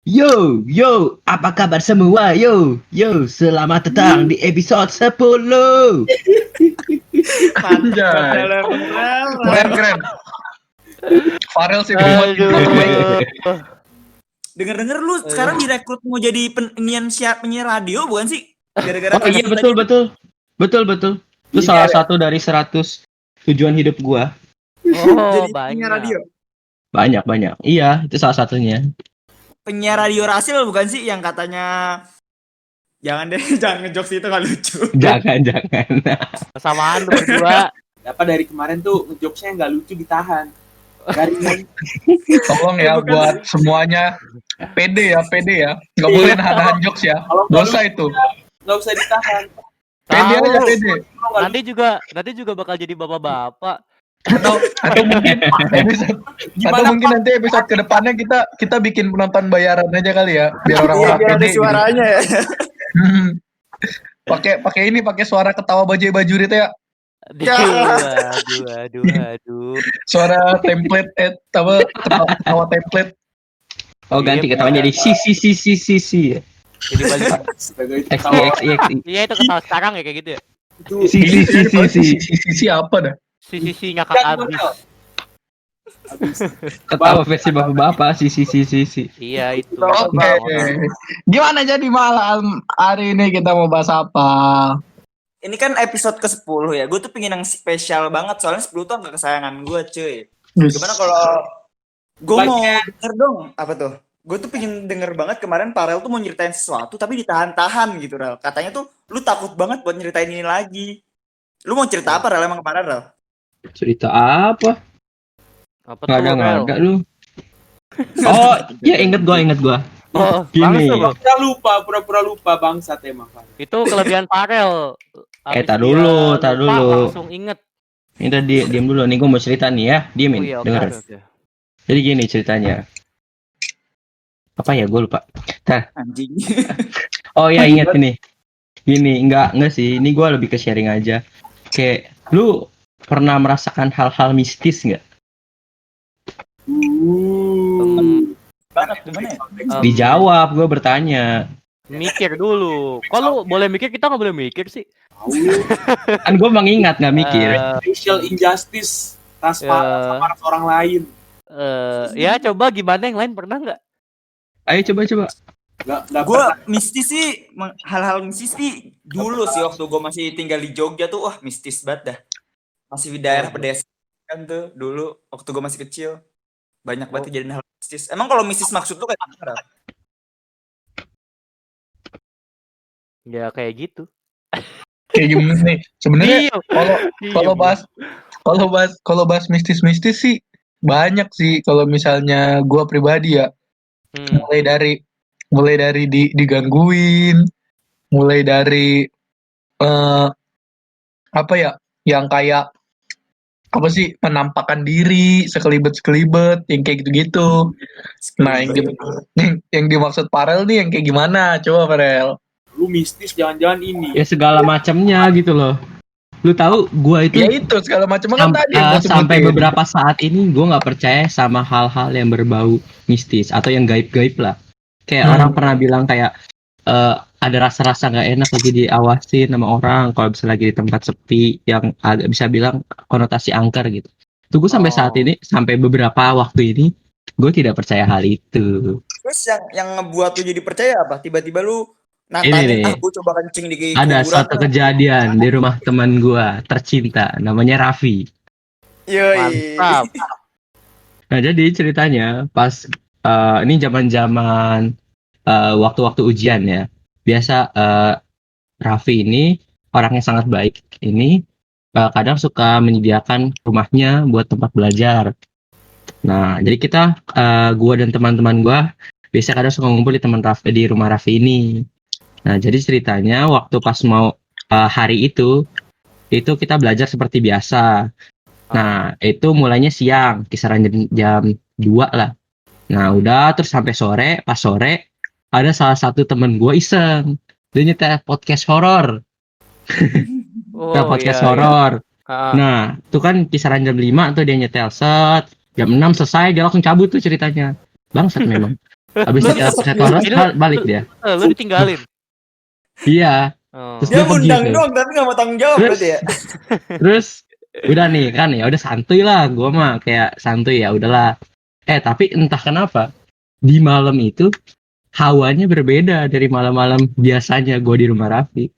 Yo, apa kabar semua? Yo, selamat datang di episode 10. Mantap, Anjay. Keren. Farel sih buat intro terbaik. Dengar-dengar lu sekarang direkrut mau jadi penyiar radio bukan sih? Gara-gara Oh iya, betul. Itu Iya, salah ya. satu dari 100 tujuan hidup gua. Jadi banyak. penyiar radio. Banyak. Iya, itu salah satunya. Penyiar radio Rasil bukan sih yang katanya jangan deh, jangan ngejokes itu nggak lucu. Jangan. Kesamaan lu berdua. Apa dari kemarin tuh ngejokesnya nggak lucu ditahan. Garingan. Tolong ya Bukan. buat semuanya pede ya. Nggak boleh nahan jokes ya. Kalau nggak Dosa lucu, itu. nggak usah ditahan. Pede Tahu. aja pede. Nanti juga bakal jadi bapak-bapak. Atau mungkin nanti episode kedepannya kita bikin penonton bayaran aja kali ya biar Iya, orang-orang biar ada pede. Gitu. suaranya ya. pakai suara ketawa bajai-bajurit ya. Aduh. Suara template ketawa template. Oh, ganti Iya, ketawanya jadi si. Jadi balik. Sebagai XI. Iya itu ketawa sekarang ya kayak gitu ya. itu Si apa dah? Si ngakak abis. Ketawa versi bapak-bapak si. Iya itu. Oke. Gimana jadi malam hari ini kita mau bahas apa? Ini kan episode ke-10 ya. Gue tuh pengen yang spesial banget soalnya 10 tuh angka kesayangan gue, cuy. Gimana kalau gue mau denger dong apa tuh? Gue tuh pengen denger banget kemarin Farel tuh mau nyeritain sesuatu tapi ditahan-tahan gitu, Rel. Katanya tuh lu takut banget buat nyeritain ini lagi. Lu mau cerita apa, Rel, emang kemarin, Rel? Cerita apa? Apa Nggak tuh? Rel? ada lu. Oh, ya inget gua. Oh, Gini. bangsat lu. pura-pura lupa bangsat emang. Itu kelebihan Farel. Abis tar dia dulu. lupa, langsung inget. Ini tadi diam dulu nih, gua mau cerita nih ya. Diemin, Oh iya, oke. denger. Jadi gini ceritanya. Apa ya, gue lupa. Anjing. Oh ya, ingat ini. Gini, enggak sih. Ini gue lebih ke sharing aja. Kayak lu pernah merasakan hal-hal mistis nggak? Banget gimana ya? Dijawab, gue bertanya. Mikir dulu. Kok lu boleh mikir, kita nggak boleh mikir sih? Kan gue mengingat nggak mikir. Racial injustice transparan sama orang lain. Ya coba gimana yang lain pernah nggak? Ayo coba. Nggak Gue pernah. mistis sih, hal-hal mistis sih dulu sih waktu gue masih tinggal di Jogja tuh, wah mistis banget dah. Masih di daerah pedesaan kan tuh dulu waktu gue masih kecil. Banyak banget kejadian hal mistis. Emang kalau mistis maksud lu kayak apa, Rel? Ya kayak gitu. Kayak gimana nih? Sebenarnya Iya. kalau bahas mistis sih banyak sih kalau misalnya gua pribadi ya. Mulai dari digangguin, mulai dari apa ya, yang kayak apa sih, penampakan diri sekelibet yang kayak gitu-gitu. Nah, yang dimaksud Farel nih yang kayak gimana? Coba Farel. Lu mistis jangan-jangan ini. Ya segala macamnya gitu loh. Lu tahu gue itu Ya itu segala macam kan tadi yang gua sampai sebutin. beberapa saat ini gue nggak percaya sama hal-hal yang berbau mistis atau yang gaib-gaib lah. Kayak orang pernah bilang kayak ada rasa-rasa nggak enak lagi diawasin sama orang kalau bisa lagi di tempat sepi yang agak bisa bilang konotasi angker gitu. Tuh gue sampai saat ini, sampai beberapa waktu ini gue tidak percaya hal itu. Terus yang ngebuat lu jadi percaya apa? Tiba-tiba lu Ini nantangin, nih. gue coba kencing di Ada kuburan. suatu kejadian di rumah teman gue tercinta, namanya Raffi. Yoi. Mantap. Nah jadi ceritanya pas ini zaman-zaman waktu-waktu ujian ya. Biasa Raffi ini orang yang sangat baik. Ini kadang suka menyediakan rumahnya buat tempat belajar. Nah jadi kita, gue dan teman-teman gue biasa kadang suka ngumpul di rumah Raffi ini. Nah jadi ceritanya waktu pas mau hari itu kita belajar seperti biasa. Nah itu mulainya siang, kisaran jam 2 lah. Nah udah terus sampai sore. Pas sore ada salah satu temen gue iseng, dia nyetel podcast horor. Podcast horor. Nah itu kan kisaran jam 5 tuh dia nyetel set. Jam 6 selesai dia langsung cabut tuh ceritanya. Bangsat memang. Habis episode horor balik dia. Lu ditinggalin. Iya. Oh. Terus Dia dia pergi ngundang tuh. doang tapi nggak mau tanggung jawab Terus- berarti ya. Terus udah nih kan ya udah santuy lah, gue mah kayak santuy ya udahlah. Tapi entah kenapa di malam itu hawanya berbeda dari malam-malam biasanya gue di rumah Raffi.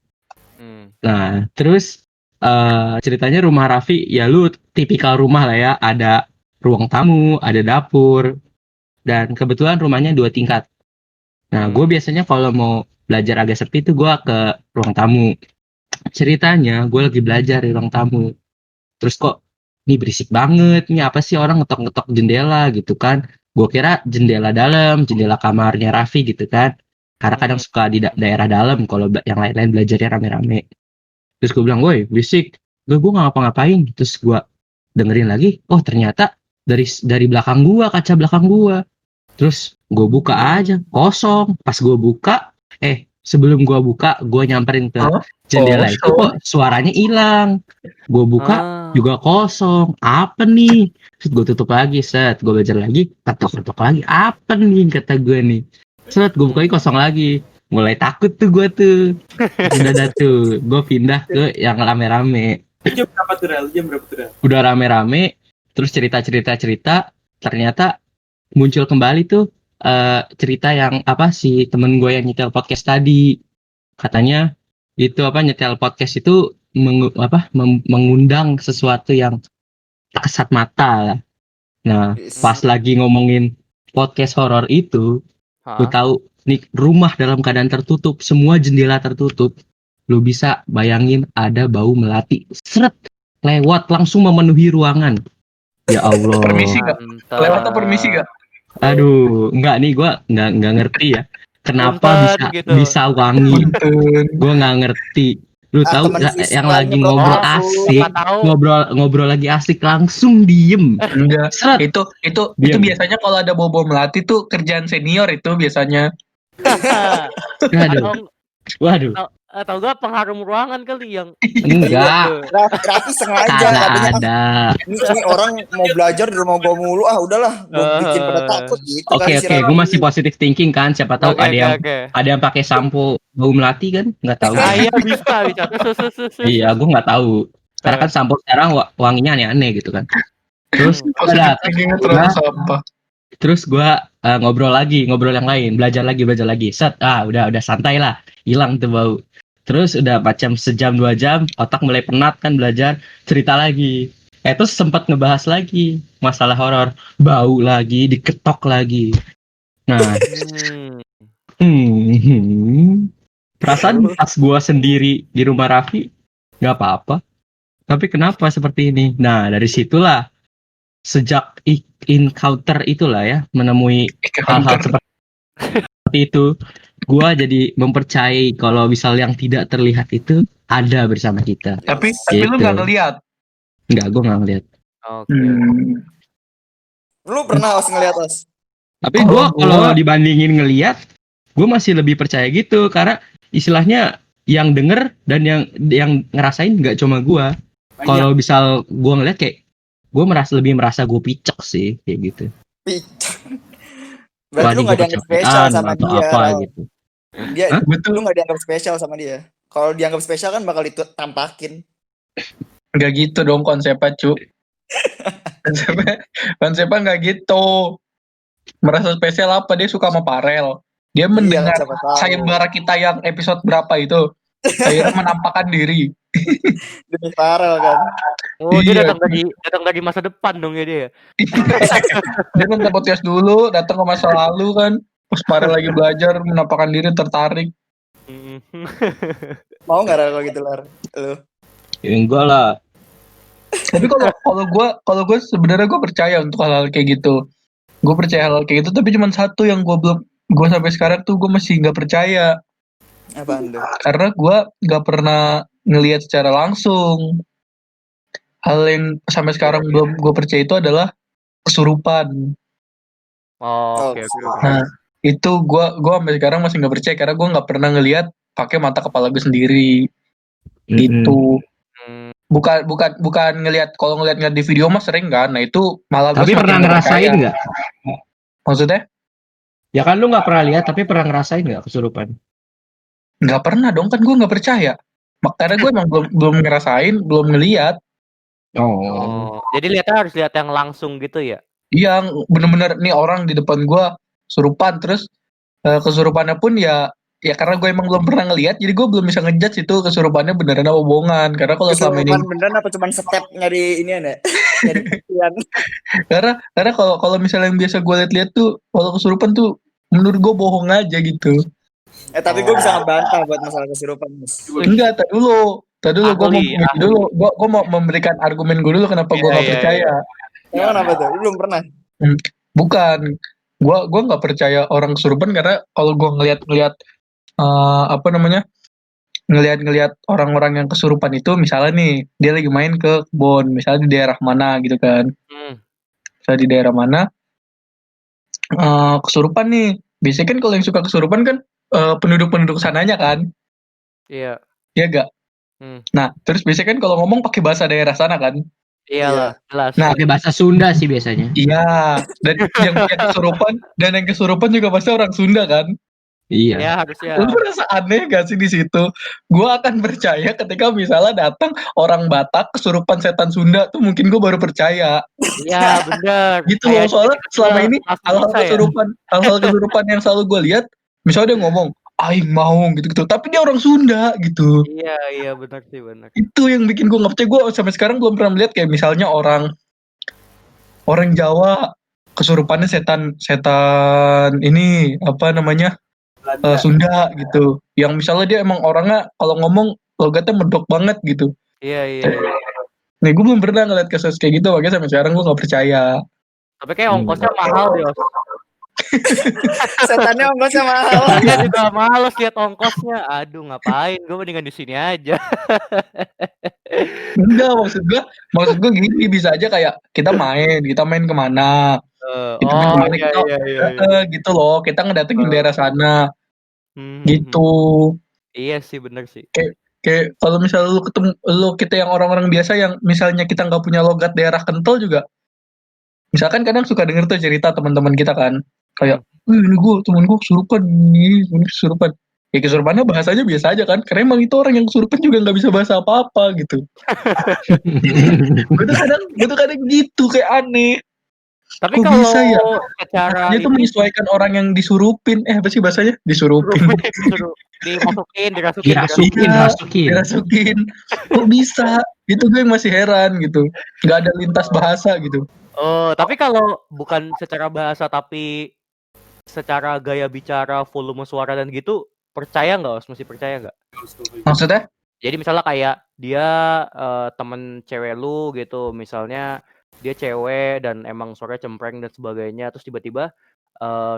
Nah terus ceritanya rumah Raffi ya lu tipikal rumah lah ya, ada ruang tamu, ada dapur, dan kebetulan rumahnya 2 tingkat. Nah gue biasanya kalau mau belajar agak sepi tuh gue ke ruang tamu. Ceritanya gue lagi belajar di ruang tamu, terus kok ini berisik banget, ini apa sih orang ngetok-ngetok jendela gitu kan. Gue kira jendela dalam, jendela kamarnya Raffi gitu kan, karena kadang suka di daerah dalam kalau yang lain-lain belajarnya rame-rame. Terus gue bilang, woi berisik, gue nggak ngapa-ngapain. Terus gue dengerin lagi, oh ternyata dari belakang gue, kaca belakang gue. Terus gue buka aja, kosong. Pas gue buka, sebelum gue buka, gue nyamperin ke jendela itu kok suaranya hilang. Gue buka juga kosong. Apa nih? Terus gue tutup lagi, gue belajar lagi, ketok-ketok lagi. Apa nih kata gue nih? Gue buka lagi kosong lagi. Mulai takut tuh gue tuh. Udah dah tuh, gue pindah ke yang rame-rame. Jam berapa tuh Rel? Udah rame-rame, terus cerita, ternyata muncul kembali tuh cerita yang apa si temen gue yang nyetel podcast tadi. Katanya itu nyetel podcast itu mengundang sesuatu yang kesat mata lah. Nah pas lagi ngomongin podcast horor itu, lu tahu nih rumah dalam keadaan tertutup, semua jendela tertutup, lu bisa bayangin ada bau melati lewat langsung memenuhi ruangan. Ya Allah. Permisi gak? Lewat atau permisi gak? Aduh, enggak nih, gue nggak ngerti ya. Kenapa bisa wangi? Gue nggak ngerti. Lu tahu yang lagi ngobrol asik, ngobrol lagi asik langsung diem. Enggak. Itu biasanya kalau ada bau melati tuh kerjaan senior itu biasanya. Waduh. Atau enggak pengharum ruangan kali yang enggak. Raffi sengaja ada. Ini orang mau belajar di rumah gua mulu, udahlah gua bikin pada takut gitu. Oke, gua masih positive thinking kan, siapa tahu ada yang pakai sampo bau melati kan, nggak tahu. Iya bisa. Iya, gua nggak tahu. Karena kan sampo sekarang wanginya aneh-aneh gitu kan. Terus terus gua ngobrol yang lain, belajar lagi. Udah santai lah, hilang tuh bau. Terus udah macam sejam 2 jam, otak mulai penat kan belajar, cerita lagi. Terus sempat ngebahas lagi masalah horor, bau lagi, diketok lagi. Nah, perasaan pas gua sendiri di rumah Raffi nggak apa-apa. Tapi kenapa seperti ini? Nah, dari situlah sejak encounter itulah ya, menemui hal-hal seperti itu, gue jadi mempercayai kalau misal yang tidak terlihat itu ada bersama kita. Tapi lu nggak ngelihat? Nggak, gue nggak ngelihat. Oke. Lu pernah ngelihat Tapi gue kalau dibandingin ngelihat, gue masih lebih percaya gitu karena istilahnya yang denger dan yang ngerasain nggak cuma gue. Kalau misal gue ngelihat kayak gue lebih merasa gue picek sih kayak gitu. Picek. Berarti lu nggak dianggap spesial sama dia. Apa gitu. Lu nggak dianggap spesial sama dia. Kalau dianggap spesial kan bakal ditampakin. Nggak gitu dong konsepnya, cu. konsepnya nggak gitu. Merasa spesial apa? Dia suka sama Farel. Dia mendengar sayembara kita yang episode berapa itu. Akhirnya menampakkan diri. Demi Farel kan. Oh, dia datang dari masa depan dong ya dia. Dia nonton podcast dulu, datang ke masa lalu kan. Pas Farel lagi belajar, menampakkan diri, tertarik. Mau nggak kalau gitu Lar? Lu? Ya, enggak lah. Tapi kalau gue sebenarnya gue percaya untuk hal-hal kayak gitu. Gue percaya hal-hal kayak gitu, tapi cuma satu yang gue sampai sekarang tuh gue masih nggak percaya. Apaan tuh? Karena gue nggak pernah ngelihat secara langsung. Hal yang sampai sekarang gue percaya itu adalah kesurupan. Oke. Nah, itu gue sampai sekarang masih nggak percaya karena gue nggak pernah ngelihat pakai mata kepala gue sendiri. Gitu. Bukan ngelihat, kalau ngelihat di video mah sering kan. Nah itu malah. Tapi pernah ngerasain nggak? Maksudnya? Ya kan lu nggak pernah lihat tapi pernah ngerasain nggak kesurupan? Nggak pernah dong, kan gue nggak percaya. Karena gue emang belum ngerasain, belum ngeliat. Oh. Jadi lihatnya harus lihat yang langsung gitu ya. Yang bener-bener nih orang di depan gue kesurupan, terus kesurupannya pun ya karena gue emang belum pernah ngeliat, jadi gue belum bisa ngejudge itu kesurupannya beneran apa bohongan. Karena kalau selama ini Kesurupan beneran apa cuman step nyari ini ya? Nyari buktian. karena kalau misalnya yang biasa gue lihat-lihat tuh, kalau kesurupan tuh menurut gue bohong aja gitu. Tapi gue bisa ngebantah buat masalah kesurupan, Mas. Enggak, tak dulu gue mau Ahli. dulu, gue mau memberikan argumen gue dulu kenapa gue nggak Iya. percaya. Emang kenapa tuh? Lu belum pernah? Bukan, gue nggak percaya orang kesurupan karena kalau gue ngelihat apa namanya, ngelihat orang-orang yang kesurupan itu, misalnya nih dia lagi main ke kebun, misalnya di daerah mana gitu kan, misalnya di daerah mana kesurupan nih. Biasanya kan kalau yang suka kesurupan kan penduduk-penduduk sananya kan, Iya. ya gak? Nah, terus biasanya kan kalau ngomong pakai bahasa daerah sana kan. Iyalah, jelas. Nah, Pakai bahasa Sunda sih biasanya. iya, dan yang kesurupan juga pasti orang Sunda kan. Iya. Ya harusnya. Lu merasa aneh gak sih di situ? Gue akan percaya ketika misalnya datang orang Batak kesurupan setan Sunda tuh, mungkin gue baru percaya. Iya, bener. Gitu loh, soalnya selama ini hal-hal ya. kesurupan yang selalu gue lihat, misalnya dia ngomong aing mau gitu-gitu, tapi dia orang Sunda gitu. Iya, benar sih, benar. Itu yang bikin gue nggak percaya. Gue sampai sekarang belum pernah melihat kayak misalnya orang Jawa kesurupannya setan ini apa namanya, Sunda gitu, yang misalnya dia emang orangnya kalau ngomong logatnya medok banget gitu. Iya. Nih gue belum pernah ngeliat kasus kayak gitu, makanya sampai sekarang gue nggak percaya. Tapi kayak ongkosnya mahal deh, Os. Setannya ongkosnya mahal. Dia juga males lihat ongkosnya. Aduh, ngapain? Gue mendingan di sini aja. Enggak, maksud gue gini, bisa aja kayak kita main kemana, kita main kemana, Iya. gitu loh, kita ngedatengin daerah sana, gitu. Iya sih, bener sih. Kayak kalau misalnya kita yang orang-orang biasa yang misalnya kita nggak punya logat daerah kental juga, misalkan kadang suka denger tuh cerita teman-teman kita kan, kayak ini temen gue kesurupan nih, kesurupan. Ya kesurupannya bahasanya biasa aja kan, karena emang itu orang yang kesurupan juga nggak bisa bahasa apa-apa gitu. gue tuh kadang gitu, kayak aneh. Tapi kok kalau bisa ya? secara Dia tuh menyesuaikan orang yang disurupin. Apa sih bahasanya? Disurupin. Dirasukin. Kok bisa? Itu gue masih heran gitu. Nggak ada lintas bahasa gitu. Oh, tapi kalau bukan secara bahasa tapi secara gaya bicara, volume suara dan gitu, percaya nggak, Os? Masih percaya nggak? Maksudnya? Jadi misalnya kayak dia temen cewek lu gitu, misalnya dia cewek dan emang suaranya cempreng dan sebagainya, terus tiba-tiba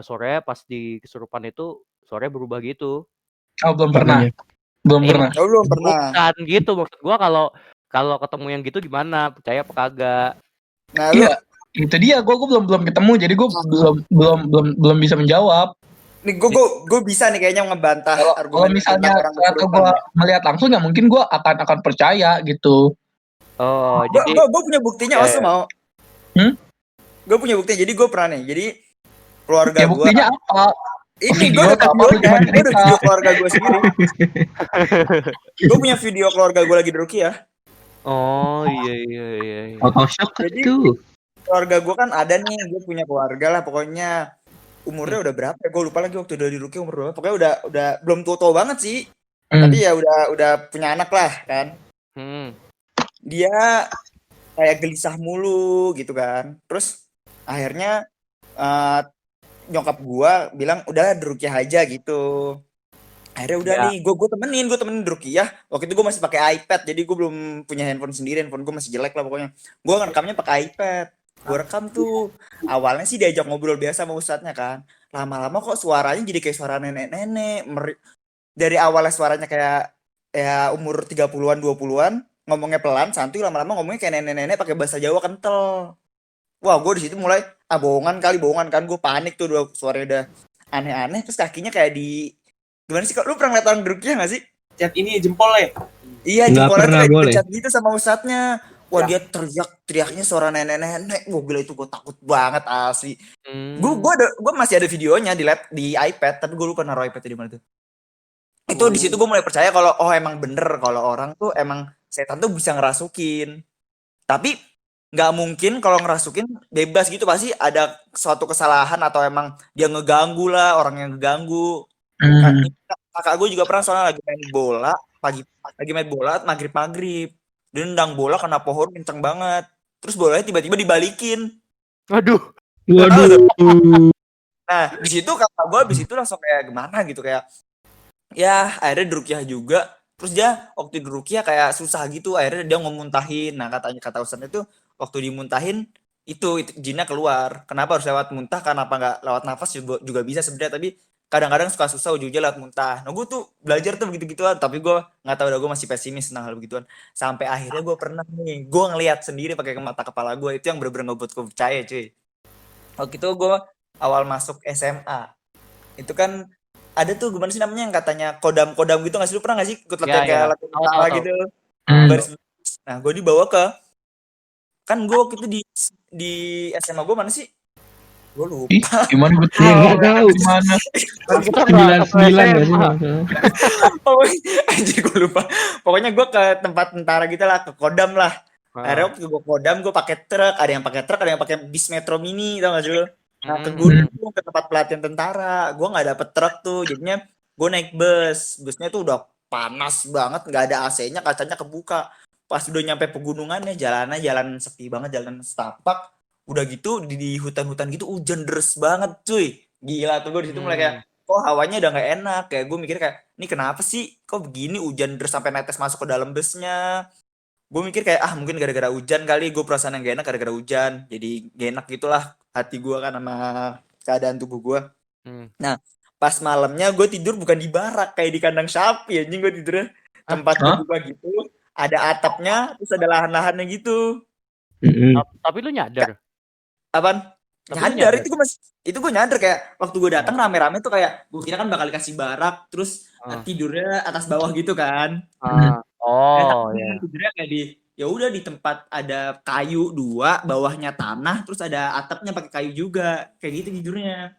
suaranya pas di kesurupan itu suaranya berubah gitu. Oh, belum pernah. Belum pernah. Bukan gitu, maksud gua kalau ketemu yang gitu gimana, percaya apa kagak? Nah, iya, itu dia. Gue belum ketemu, jadi gue belum bisa menjawab. Nih gue bisa nih kayaknya ngebantah kalau misalnya ternyata gue melihat langsung, ya mungkin gue akan percaya gitu. Oh, jadi gue punya buktinya, Os, mau? Gue punya buktinya, jadi gue pernah nih, jadi keluarga gue. Buktinya apa? Ini gue udah video keluarga gue sendiri. Gue punya video keluarga gue lagi di Ruqyah. Oh iya. Jadi keluarga gue kan ada nih, gue punya keluarga lah, pokoknya umurnya udah berapa? Gue lupa lagi waktu udah di Ruqyah umur berapa. Pokoknya udah belum tua banget sih, tapi ya udah punya anak lah kan. Dia kayak gelisah mulu gitu kan. Terus akhirnya nyokap gue bilang udah di Ruqyah aja gitu. Akhirnya udah nih, gue temenin di Ruqyah. Waktu itu gue masih pakai iPad, jadi gue belum punya handphone sendiri, handphone gue masih jelek lah pokoknya. Gue ngerekamnya pakai iPad. Gue rekam tuh. Awalnya sih diajak ngobrol biasa sama ustadznya kan. Lama-lama kok suaranya jadi kayak suara nenek-nenek. Dari awalnya suaranya kayak ya umur 30-an 20-an, ngomongnya pelan, santuy, lama-lama ngomongnya kayak nenek-nenek pakai bahasa Jawa kental. Wah, gue di situ mulai bohongan kan, gue panik tuh, suaranya udah aneh-aneh, terus kakinya kayak di gimana sih, kok lu pernah ngeliat orang Ruqyah nggak sih? Cat ini jempol ya? Iya, jempolnya tuh kayak dipecat gitu sama ustadznya. Wah dia teriaknya suara nenek-nenek. Wah gila itu gue takut banget asli. Gue masih ada videonya di iPad, tapi gue lupa naruh iPad di mana tuh. Itu di situ gue mulai percaya kalau emang bener kalau orang tuh emang setan tuh bisa ngerasukin. Tapi nggak mungkin kalau ngerasukin bebas gitu, pasti ada suatu kesalahan atau emang dia ngeganggu lah, orang yang ngeganggu. Kakak gue juga pernah soalnya lagi main bola maghrib. Dia nendang bola kena pohon kenceng banget. Terus bolanya tiba-tiba dibalikin. Waduh. Nah, di situ kakak gue abis itu langsung kayak gimana gitu, kayak ya akhirnya dirukyah juga. Terus dia waktu dirukyah kayak susah gitu, akhirnya dia ngemuntahin. Nah, kata ustadz itu waktu dimuntahin itu jinnya keluar. Kenapa harus lewat muntah? Kenapa nggak lewat nafas juga bisa sebenarnya, tapi kadang-kadang suka susah ujung-ujungnya lewat muntah. Nah, gue tuh belajar tuh begitu-gituan, tapi gue nggak tahu, udah gue masih pesimis tentang hal begituan. Sampai akhirnya gue pernah nih, gue ngeliat sendiri pakai mata kepala gue, itu yang bener-bener ngebuat gue percaya, cuy. Waktu itu gue awal masuk SMA, itu kan ada tuh gimana sih namanya yang katanya kodam gitu nggak sih, lu pernah nggak sih ikut latihan kayak latihan tentara gitu? Nah, gue dibawa kan gue waktu itu di SMA gue mana sih? Gue lupa. Gimana gue Ya nggak tahu. Gimana? 99 nggak sih? Anjir gue lupa. Pokoknya gue ke tempat tentara gitu lah, ke kodam lah. Akhirnya waktu gue kodam, gue pakai truk. Ada yang pakai truk, ada yang pakai bis metro mini, tau gak sih lu? Nah, ke gunung, ke tempat pelatihan tentara. Gue nggak dapet truk tuh, jadinya gue naik bus. Busnya tuh udah panas banget, nggak ada AC-nya, kacanya kebuka. Pas udah nyampe pegunungannya, jalan sepi banget, jalan setapak. Udah gitu di hutan-hutan gitu hujan deres banget, cuy. Gila tuh gue di situ mulai kayak, kok hawanya udah nggak enak. Kayak gue mikir kayak, ini kenapa sih? Kok begini hujan deres sampai netes masuk ke dalam busnya? Gue mikir kayak mungkin gara-gara hujan kali, gue perasaan yang gak enak gara-gara hujan, jadi gak enak gitulah hati gue kan sama keadaan tubuh gue. Nah, pas malamnya gue tidur bukan di barak kayak di kandang sapi, anjing gue tidurnya tempat terbuka gitu, ada atapnya terus ada lahan-lahannya gitu. Tapi lu nyadar? Apaan? Nyadar, itu gue nyadar kayak waktu gue datang rame-rame tuh, kayak gue kira kan bakal dikasih barak terus tidurnya atas bawah gitu kan. Ya. Tidurnya kayak ya udah di tempat ada kayu 2, bawahnya tanah, terus ada atapnya pakai kayu juga, kayak gitu tidurnya.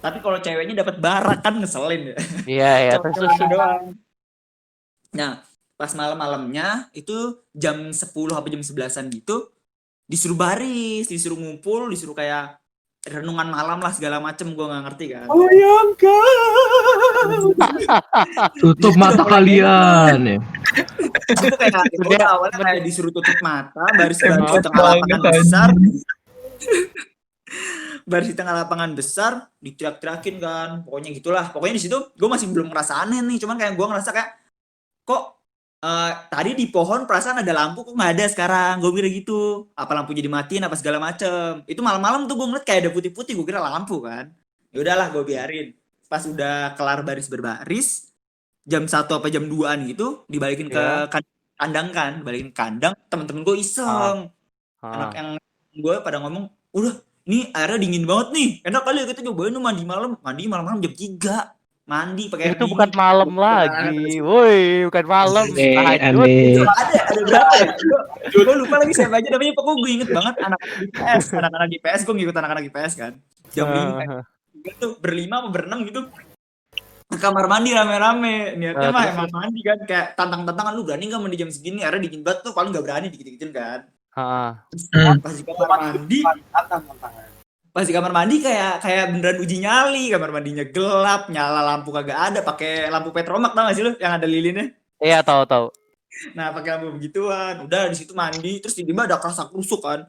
Tapi kalau ceweknya dapat barak kan ngeselin ya. Iya, terus doang. Nah, pas malam-malamnya itu jam 10 sampai jam 11-an gitu, disuruh baris, disuruh ngumpul, disuruh kayak renungan malam lah segala macem, gue nggak ngerti kan. Tutup mata kalian ya. Itu kayak gue awalnya kayak disuruh tutup mata, baris di tengah lapangan besar. Baris di tengah lapangan besar, diteriak-teriakin kan. Pokoknya gitulah. Pokoknya di situ gue masih belum ngerasa aneh nih, cuman kayak gue ngerasa kayak kok tadi di pohon perasaan ada lampu, kok nggak ada sekarang. Gue kira gitu, apa lampunya dimatiin apa segala macem. Itu malam-malam tuh gue ngeliat kayak ada putih-putih, gue kira lampu kan. Ya udahlah gue biarin. Pas udah kelar baris berbaris, jam 1 apa jam 2-an gitu, dibalikin ke kandang kan, balikin ke kandang. Temen-temen gue iseng, anak yang gue pada ngomong, udah ini airnya dingin banget nih, enak kali ya kita cobain mandi malam-malam jam 3. Mandi pakai itu bukan malam lagi, woi, bukan malam. Aneh. Ada berapa ya? Gue lupa lagi siapa aja namanya, pokoknya gue inget banget anak-anak IPS, gue ngikut anak-anak IPS kan. Jam 5 itu berlima apa berenam gitu. Ke kamar mandi rame-rame. Niatnya mah emang mandi kan, kayak tantang-tantangan, lu berani enggak mandi jam segini? Akhirnya dingin banget tuh, paling enggak berani dikit-dikitin kan. Pas di kamar mandi kayak beneran uji nyali, kamar mandinya gelap, nyala lampu kagak ada, pakai lampu petromak, tau gak sih lu yang ada lilinnya? Iya, tahu. Nah, pakai lampu begituan. Udah di situ mandi, terus tiba-tiba ada kerasa kerusuk kan.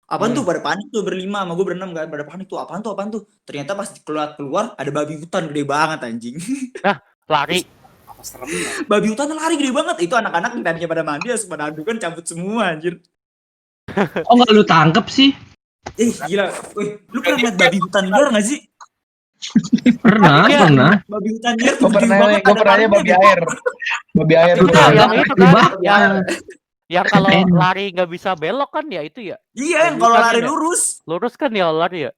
Apaan tuh? Pada panik tuh berlima, sama gue berenam kan, pada panik tuh. Apaan tuh? Ternyata pas keluar ada babi hutan gede banget anjing. Nah, lari. Apa seremnya? Babi hutan lari gede banget. Itu anak-anak yang tadinya pada mandi, pada adukan cabut semua anjir. Oh nggak lu tangkep sih? Gila. Wih, lu pernah lihat babi hutan liar nggak sih? Pernah. Babi hutan liar tuh Gue gede banget. pernah babi air. Babi air. Itu yang itu kan, yang kalau Enak. lari nggak bisa belok kan ya itu ya? Iya, yang kalau lari lurus. Lurus kan ya lari ya?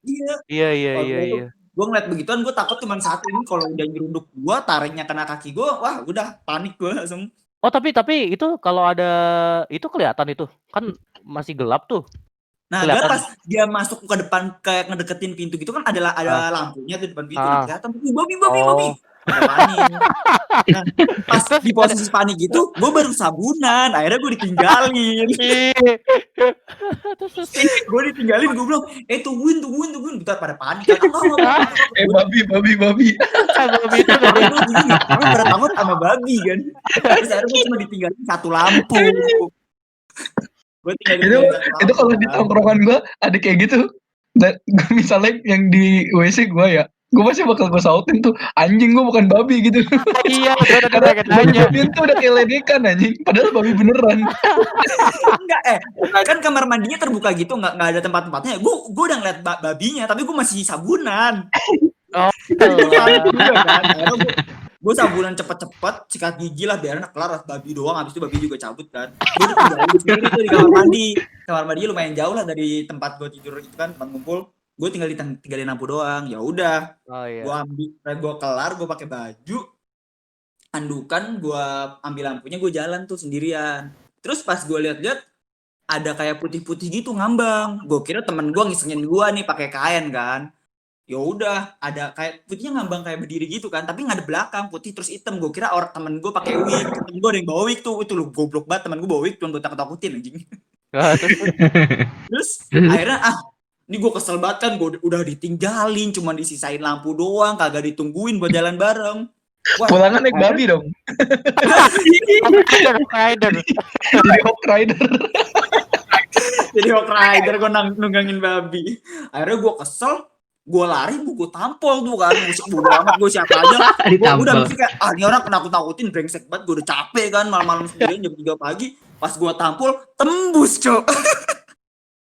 Iya. Gue ngeliat begituan, gue takut cuma satu ini, kalau udah nyeruduk gue, taringnya kena kaki gue, wah udah panik gue langsung. Oh tapi itu kalau ada itu kelihatan itu kan masih gelap tuh. Nah, Kelihatan. pas dia masuk ke depan kayak ngedeketin pintu gitu kan ada lampunya tuh depan pintu. Ah. Kelihatan babi. Oh. Ada panik. Nah, pas di posisi panik gitu, gue baru sabunan. Akhirnya gue ditinggalin. Terus. Gue ditinggalin, gue bilang, tungguin. Bentar pada panik. Kan, babi. Babi itu dari Karena pada takut sama babi kan. Terus akhirnya gue cuma ditinggalin satu lampu. Gue itu kalau di tongkrongan gue ada kayak gitu. Dan misalnya yang di WC gue ya, gue pasti bakal gue sautin tuh, anjing gue bukan babi gitu. Iya, gue udah Karena tanya. babi itu udah kayak ledekan anjing, padahal babi beneran. Enggak, kan kamar mandinya terbuka gitu, nggak ada tempat-tempatnya. Gue udah ngeliat babinya, tapi gue masih sabunan. Oh, gue sabunan cepet-cepet, sikat gigi lah biar enak kelar babi doang. Habis itu babi juga cabut kan. Gue ditinggalin sendiri tuh di kamar mandi. Kamar mandi lumayan jauh lah dari tempat gue tidur itu kan, tempat ngumpul. Gue tinggalin lampu doang. Ya udah. Oh, iya. Gue kelar, gue pakai baju, andukan, gue ambil lampunya, gue jalan tuh sendirian. Terus pas gue lihat ada kayak putih-putih gitu ngambang. Gue kira temen gue ngisengin gue nih pakai kain kan. Ya udah, ada kayak putihnya ngambang kayak berdiri gitu kan, tapi nggak ada belakang, putih terus hitam. Gue kira orang temen gue pakai wig. Temen gue ada yang bawa wig tuh, itu lu goblok banget, temen gue bawa wig cuma buat takut-takutin anjing. Terus akhirnya ini gue kesel banget kan, gue udah ditinggalin, cuma disisain lampu doang, kagak ditungguin buat jalan bareng. Pulangan naik babi dong. Hawk Rider. Jadi Hawk Rider gue nunggangin babi. Akhirnya gue kesel, gue lari, gue tampol tuh kan, bodo amat gue siapa aja. Gue udah mikir kayak, ini orang nakut-nakutin, brengsek banget, gue udah capek kan, malam-malam sendirian jam 3 pagi. Pas gue tampol, tembus cok.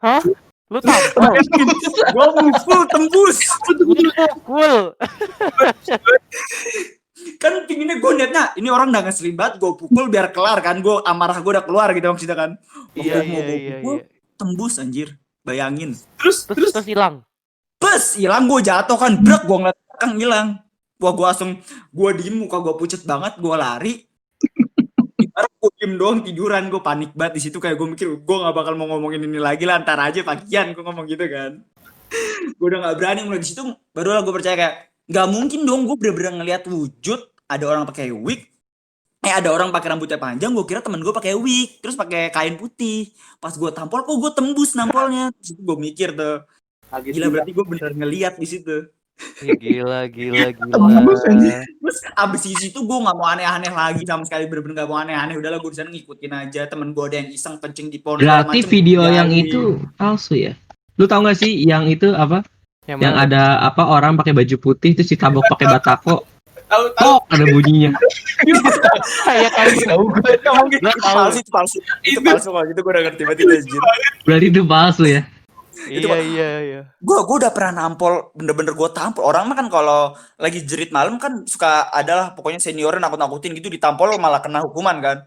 Hah? Lu tampol? Gue mukul tembus. Mukul. Kan pinginnya gue niatnya, ini orang udah ngeselin banget, gue pukul biar kelar kan, gue amarah gue udah keluar gitu maksudnya kan. Iya. Tembus anjir, bayangin. Terus hilang. Bes, hilang, gue jatuh kan, brek, gue ngeliat belakang hilang. Wah, gue langsung, gue diem, muka gue pucet banget, gue lari. Gue diem doang, tiduran, gue panik banget di situ, kayak gue mikir, gue gak bakal mau ngomongin ini lagi lah, ntar aja pagian, gue ngomong gitu kan. Gue udah gak berani, mulai di situ, barulah gue percaya kayak, gak mungkin dong, gue bener-bener ngeliat wujud, ada orang pakai wig, ada orang pakai rambutnya panjang, gue kira temen gue pakai wig, terus pakai kain putih. Pas gue tampol, kok gue tembus nampolnya. Terus gue mikir tuh, gila berarti gue bener ngeliat di situ. Gila. Terus abis itu gue nggak mau aneh-aneh lagi sama sekali, bener-bener nggak mau aneh-aneh. Udahlah gue di sana ngikutin aja. Temen gue ada yang iseng kencing di pohon. Berarti video yang itu palsu ya? Lu tau gak sih yang itu apa? Yang ada apa orang pakai baju putih terus ditabok pakai batako. Tahu. Ada bunyinya. Kayak Tahu gue. Itu palsu. Itu palsu kalau gitu gue udah ngerti banget itu. Berarti itu palsu ya? Iya. Gue udah pernah nampol, bener-bener gue tampol. Orang mah kan kalau lagi jerit malam kan suka adalah pokoknya seniornya nakut-nakutin gitu, ditampol malah kena hukuman kan.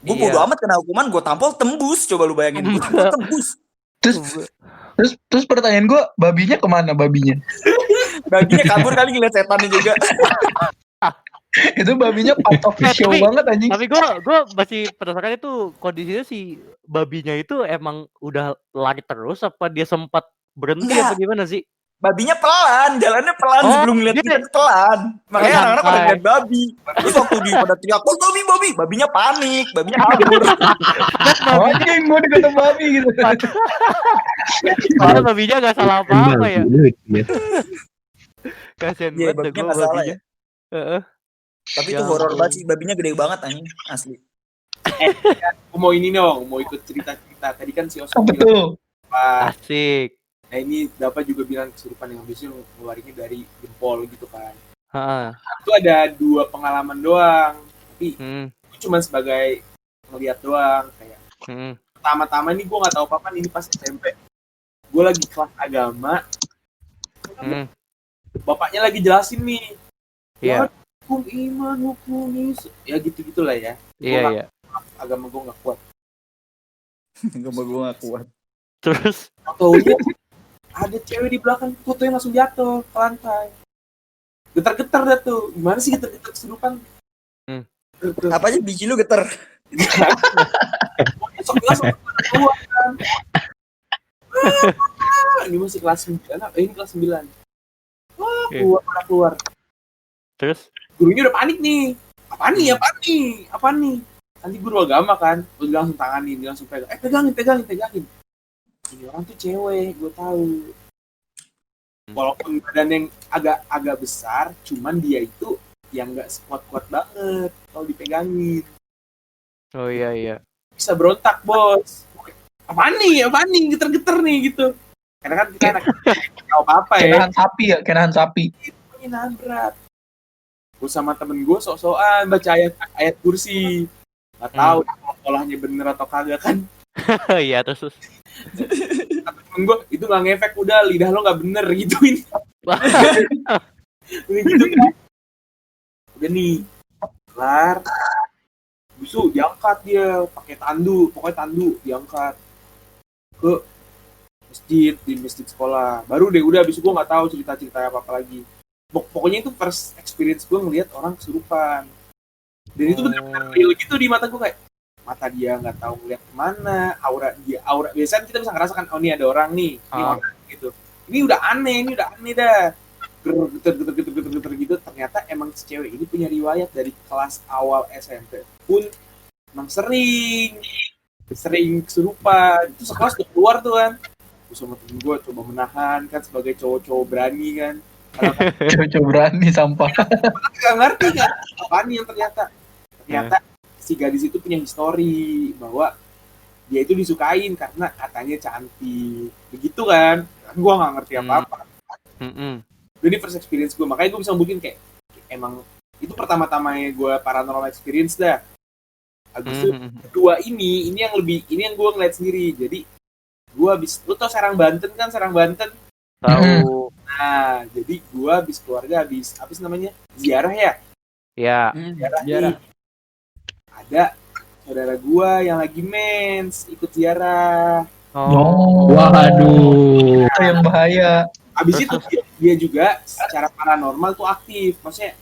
Gue bodo amat kena hukuman, gue tampol tembus. Coba lu bayangin, gue tampol tembus. Terus pertanyaan gue, babinya kemana babinya? Babinya kabur kali ngeliat setannya juga. Itu babinya part of the show banget anjing. Tapi gue masih penasaran itu kondisinya si babinya itu emang udah lari terus apa dia sempat berhenti apa gimana sih? Babinya pelan, jalannya pelan sebelum ngeliat kita pelan. Makanya anak-anak pada ngeliat babi. Terus waktu di pada teriak, oh babi, babinya panik, babinya kabur. Anjing gue dikata babi gitu. Padahal babinya gak salah apa-apa ya. Kasian banget babinya gue gak salah babinya. ya. Tapi itu horor banget sih, babinya gede banget anjing, asli. Aku mau ini dong, mau ikut cerita-cerita. Tadi kan si Oscar Betul. Asik. Nah ini Dapat juga bilang kesurupan yang habisnya ngeluarinnya dari jempol gitu kan. Itu ada 2 pengalaman doang. Tapi itu cuma sebagai ngeliat doang. Kayak pertama-tama nih gue gak tahu apa-apa ini pas SMP. Gue lagi kelas agama. Bapaknya lagi jelasin nih. Iya. Hukum iman, hukum Islam. Ya gitu-gitulah ya. Iya. Agama gue gak kuat. Agama gue gak kuat. Terus? Taunya ada cewek di belakang fotonya langsung jatuh ke lantai. Getar-getar dah tuh. Gimana sih getar-getar kesurupan? Apa aja biji lu getar? Besok kelas keluar kan. Ini masih kelas 9, ini kelas 9. Wah, keluar. Terus? Gurunya udah panik nih. Apa nih? Nanti guru agama kan, gue langsung tanganin, dia langsung pegang. Pegangin. Ini orang tuh cewek, gue tahu. Walaupun badan yang agak besar, cuman dia itu yang nggak kuat banget kalau dipegangin. Oh iya. Bisa berontak, bos. Apaan nih, geter-geter nih gitu. Karena kan kita anak apa ya. Kenahan sapi. Ini nahan berat. Gue sama temen gue sok-sokan baca ayat kursi. Gak tahu sekolahnya bener atau kagak kan. Iya terus. Temen gue itu gak ngefek, udah lidah lo gak bener gituin. Gitu kan. Udah nih kelar, busu diangkat dia pakai pokoknya tandu diangkat ke masjid, di masjid sekolah. Baru deh udah abis itu gue nggak tahu cerita apa lagi. Pokoknya itu first experience gue ngelihat orang kesurupan. Dan itu benar-benar real gitu di mata gue, kayak mata dia nggak tahu ngeliat kemana, aura biasanya kita bisa ngerasakan, oh ini ada orang nih, ini orang gitu. Ini udah aneh dah. Geter gitu. Ternyata emang si cewek ini punya riwayat dari kelas awal SMP pun emang sering kesurupan. Itu sekelas udah keluar tuh kan. Gue sama temen gue coba menahan kan sebagai cowok berani kan. Cowok berani sampah. Gak ngerti kan apaan yang ternyata si gadis itu punya histori bahwa dia itu disukain karena katanya cantik begitu kan. Gue nggak ngerti apa-apa. Jadi first experience gue, makanya gue bisa mungkin kayak emang itu pertama-tamanya gue paranormal experience dah. Abis itu kedua ini yang gue ngeliat sendiri. Jadi gue lu tau Serang Banten? Tahu. Nah, jadi gue habis namanya ziarah ya. Ya. Ziarah. Ada saudara gue yang lagi mens ikut ziarah. Waduh. Itu yang bahaya. Abis itu dia juga secara paranormal tuh aktif, maksudnya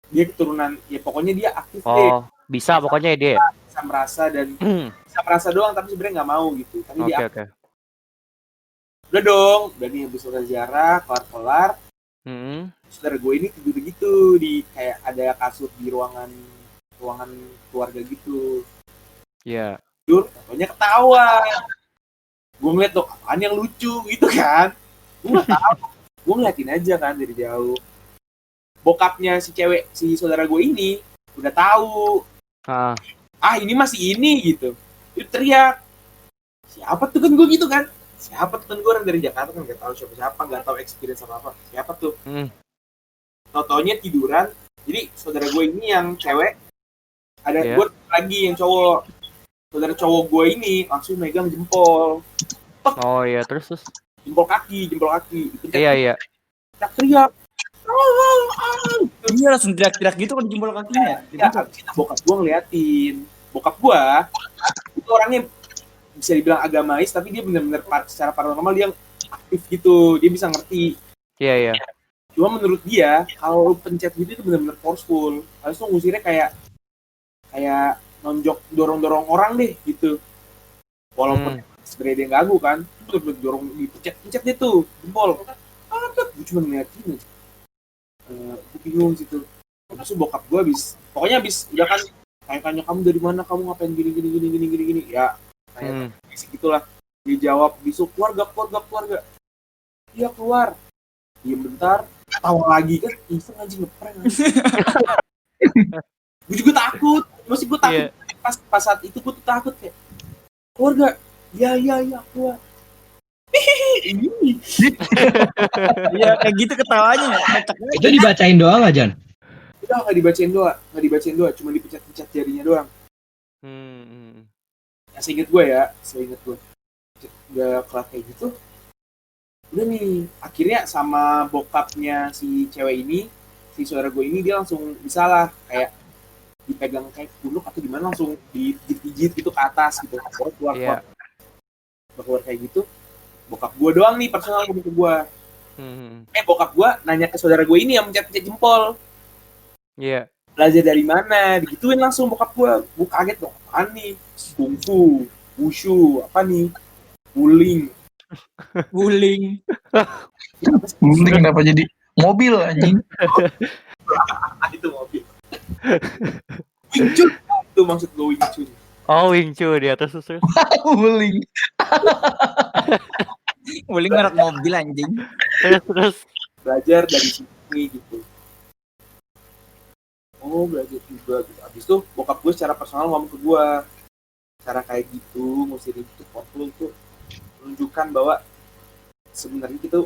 dia keturunan, ya pokoknya dia aktif deh. Bisa pokoknya dia. Bisa merasa doang, tapi sebenarnya nggak mau gitu. Tapi dia aktif. Udah dong, udah nih habis udah ziarah, kelar. Saudara gue ini tidur gitu di kayak ada kasur di ruangan keluarga gitu. Iya. Tidur, contohnya ketawa. Gue ngeliat tuh apaan yang lucu gitu kan. Gue gak tahu, gue ngeliatin aja kan dari jauh. Bokapnya si saudara gue ini udah tahu. Ini masih ini gitu. Dia teriak, siapa tuh kan gue gitu kan? Siapa tuh kan gue orang dari Jakarta kan gak tahu siapa, gak tahu experience apa. Siapa tuh? Tau-taunya tiduran. Jadi saudara gue ini yang cewek, ada gue lagi yang cowok. Saudara cowok gue ini langsung megang jempol. Oh iya, terus jempol kaki. Iya. Teriak. Iya langsung teriak-teriak gitu kan jempol kakinya. Ya, bokap gue ngeliatin. Bokap gue itu orangnya bisa dibilang agamais, tapi dia benar-benar secara paranormal dia aktif gitu. Dia bisa ngerti. Iya. Cuma menurut dia kalau pencet gitu itu benar-benar forceful. Harus tuh ngusirnya kayak nonjok dorong orang deh gitu. Walaupun sebenarnya dia ganggu kan, terus dorong dipencet dia tuh jempol. Gue cuma ngeliatin aja. Gue bingung situ. Terus bokap gue habis udah kan tanya kamu dari mana, kamu ngapain gini. Ya kayak gitulah. Dia jawab besok keluarga. Iya keluar. Diem bentar, tawa lagi kan, iseng aja ngeprank. Gue juga takut. Masih gue takut. Pas saat itu gue tuh takut kayak keluarga. Iya keluar. Iya kayak gitu ketawanya. Itu dibacain doang aja. Udah nggak dibacain doang, cuma dipencet jarinya doang. Ya seinget gue udah kelar kayak gitu. Udah nih, akhirnya sama bokapnya si cewek ini, si saudara gue ini dia langsung bisa lah kayak dipegang kayak punuk atau gimana langsung dijit gitu ke atas gitu. Keluar kayak gitu. Bokap gue doang nih personal ngomong ke gue. Bokap gue nanya ke saudara gue ini yang mencet jempol. Belajar dari mana? Digituin langsung bokap gue. Gue kaget dong, apaan nih? Kungfu. wushu, apa nih? Wuling. Guling. Guling kenapa jadi mobil anjing? Itu mobil. Wing Chun. Itu maksud gue Wing Chun. Oh, Wing Chun dia terus. Guling. Guling merek mobil anjing. Terus Belajar dari sini gitu. Oh, belajar juga gitu. Abis itu bokap gue secara personal ngomong ke gue, cara kayak gitu, mesti itu foto itu menunjukkan bahwa sebenarnya kita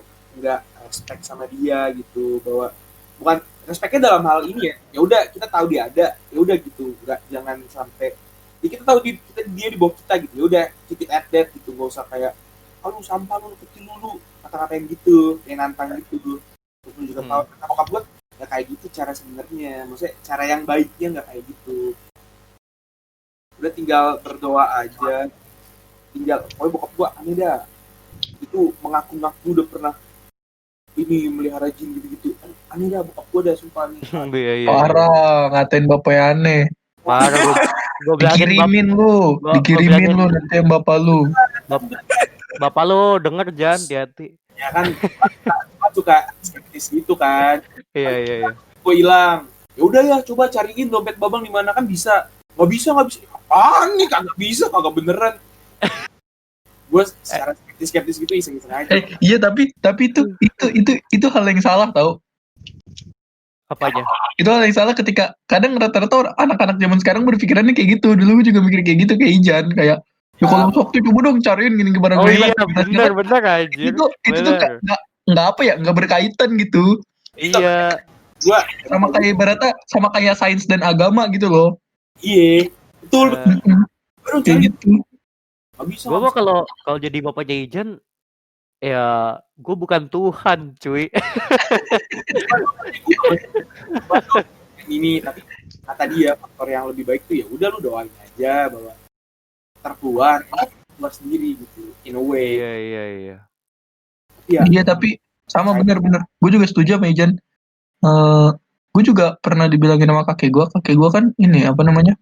nggak respect sama dia gitu, bahwa bukan respectnya dalam hal ini ya udah kita tahu dia ada, ya udah gitu, nggak, jangan sampai ya kita tahu dia di bawah kita gitu, ya udah keep it at that gitu, nggak usah kayak lu sampah lu kecil lu kata-kata yang gitu, yang nantang gitu. Terus juga tahu kata bokap gue nggak kayak gitu cara sebenarnya, maksudnya cara yang baiknya nggak kayak gitu, udah tinggal berdoa aja, tinggal bokap gue aneh dah itu mengaku-ngaku udah pernah ini melihara jin gitu-gitu, aneh dah bokap gue dah sumpah nih. Iya. Parah, ngatain bapaknya aneh. Parah gue Dikirimin lu nanti yang bapak lu. Bapak lu denger Jan, hati-hati. Ya kan suka skeptis gitu kan. Iya. Gue hilang. Ya udah ya, coba cariin dompet Babang di mana, kan bisa. Nggak bisa. Apaan nih, kagak bisa, kagak beneran. Gue secara skeptis gitu iseng-iseng aja. Iya tapi itu hal yang salah tau. Apanya? Itu hal yang salah ketika kadang rata-rata anak-anak zaman sekarang berpikirannya kayak gitu. Dulu gue juga mikir kayak gitu kayak Ijan, kayak ya kalau waktu coba dong cariin gini gimana. Oh iya bener anjir. Itu tuh nggak apa ya, nggak berkaitan gitu. Iya. Gua sama kayak ibaratnya sama kayak sains dan agama gitu loh. Iya, betul. Baru Kayak gitu. Gue mah kalau jadi bapaknya Ijan, ya gue bukan Tuhan cuy. Ini tapi kata dia faktor yang lebih baik tuh ya udah lu doain aja bahwa terkeluar sendiri gitu, in a way. Iya. Iya tapi sama bener-bener. Gue juga setuju sama Ijan. Gue juga pernah dibilangin sama kakek gue kan ini apa namanya,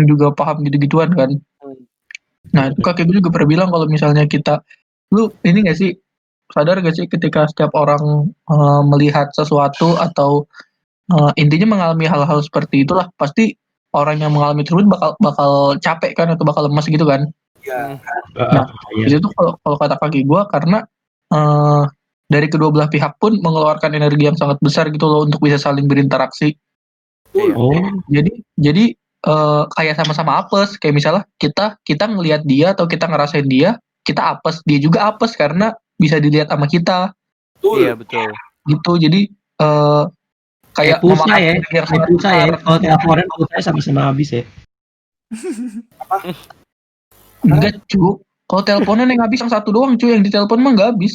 juga paham gitu-gituan kan. Nah itu kakek gue juga pernah bilang kalau misalnya lu ini nggak sih, sadar gak sih ketika setiap orang melihat sesuatu atau intinya mengalami hal-hal seperti itulah, pasti orang yang mengalami tersebut bakal capek kan atau bakal lemas gitu kan. Iya. Nah itu kalau kata kakek gue karena dari kedua belah pihak pun mengeluarkan energi yang sangat besar gitu loh untuk bisa saling berinteraksi. Jadi kayak sama-sama apes, kayak misalnya kita ngelihat dia atau kita ngerasain dia, kita apes, dia juga apes karena bisa dilihat sama kita. Iya betul. Gitu, jadi kayak pulsa ya, kalau teleponan pulsa sama-sama habis ya. Apa? Enggak cu, kalau teleponan yang habis yang satu doang cu, yang ditelepon mah nggak habis.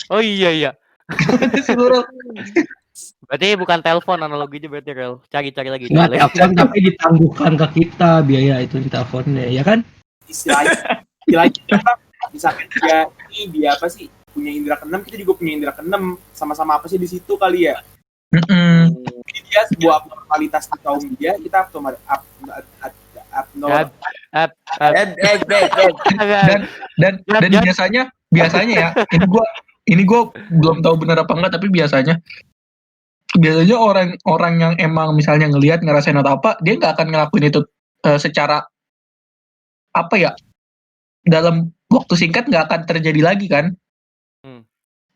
Oh iya. Berarti bukan telepon analoginya berarti Rel. Cari lagi. Nggak telepon tapi ditangguhkan ke kita biaya itu di teleponnya, ya kan? Istilahnya misalkan dia apa sih punya indera keenam, kita juga punya indera keenam, sama-sama apa sih di situ kali ya. Jadi dia sebuah abnormalitas di kaum dia, kita dan biasanya ya, ini gue belum tahu benar apa enggak, tapi biasanya orang yang emang misalnya ngelihat ngerasain atau apa, dia nggak akan ngelakuin itu secara apa ya, dalam waktu singkat nggak akan terjadi lagi kan.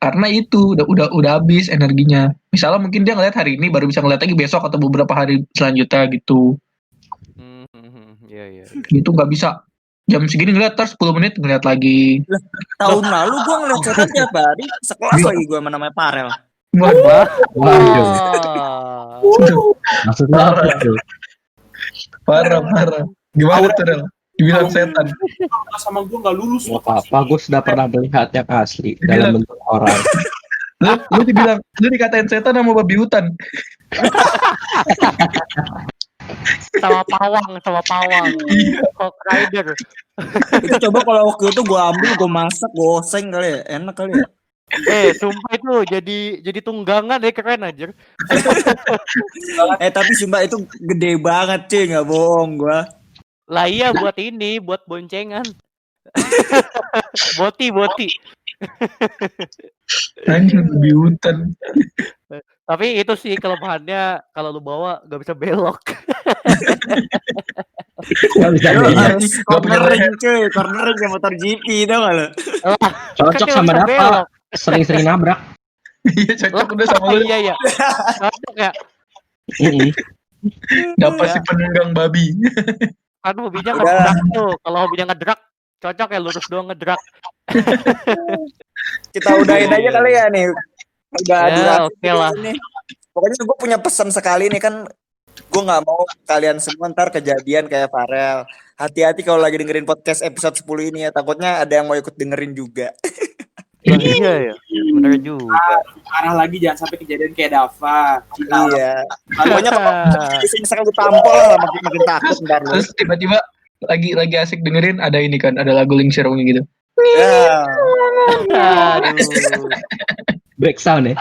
Karena itu udah habis energinya. Misalnya mungkin dia ngeliat hari ini baru bisa ngeliat lagi besok atau beberapa hari selanjutnya gitu. Iya. Gitu nggak bisa jam segini ngeliat, terus 10 menit ngeliat lagi. Tahun lalu gue ngeliat setan tiap hari, sekelas lagi gue sama namanya Parel. Waduh. Maksudnya apa tuh? Parah. Gimana tuh Rel? Dibilang setan. Sama gue nggak lulus. Gak apa-apa, gue sudah pernah melihat yang asli dalam bentuk orang. Lu dikatain setan sama babi hutan. sama pawang. Hawk Rider. Itu coba kalau waktu itu gue ambil, gue masak, gue oseng kali ya, enak kali ya. Sumpah itu jadi tunggangan ya, keren aja. Tapi sumpah itu gede banget cuy, nggak bohong gue. Lah iya buat ini, buat boncengan. Boti. Anjing di hutan. Tapi itu sih kelebihannya kalau lu bawa gak bisa belok. Nggak bisa Lu beda. harus cornering cuy, cornering kayak motor GP tau gak lu? Cocok Kan sama nggak bisa Dapa. belok. Sering-sering nabrak. Iya cocok udah sama lu. Iya. Cocok ya. Mm-mm. Dapat si penunggang babi. Kan hobinya Udah. ngedrak tuh. Kalau hobinya ngedrak, cocok ya lurus doang ngedrak. Kita udahin aja kali ya nih. Udah Ya, durasi oke lah. ini. Pokoknya gue punya pesan sekali nih kan, gue nggak mau kalian semua ntar kejadian kayak Farel. Hati-hati kalau lagi dengerin podcast episode 10 ini ya, takutnya ada yang mau ikut dengerin juga. Iya ya. Bener juga. Parah lagi jangan sampai kejadian kayak Dava. Iya. Pokoknya kalau misalkan gue tampol lah, makin takut ntar lu. Terus tiba-tiba lagi asik dengerin ada ini kan, ada lagu Link Sherong gitu. Ya. Aduh. Break sound ya.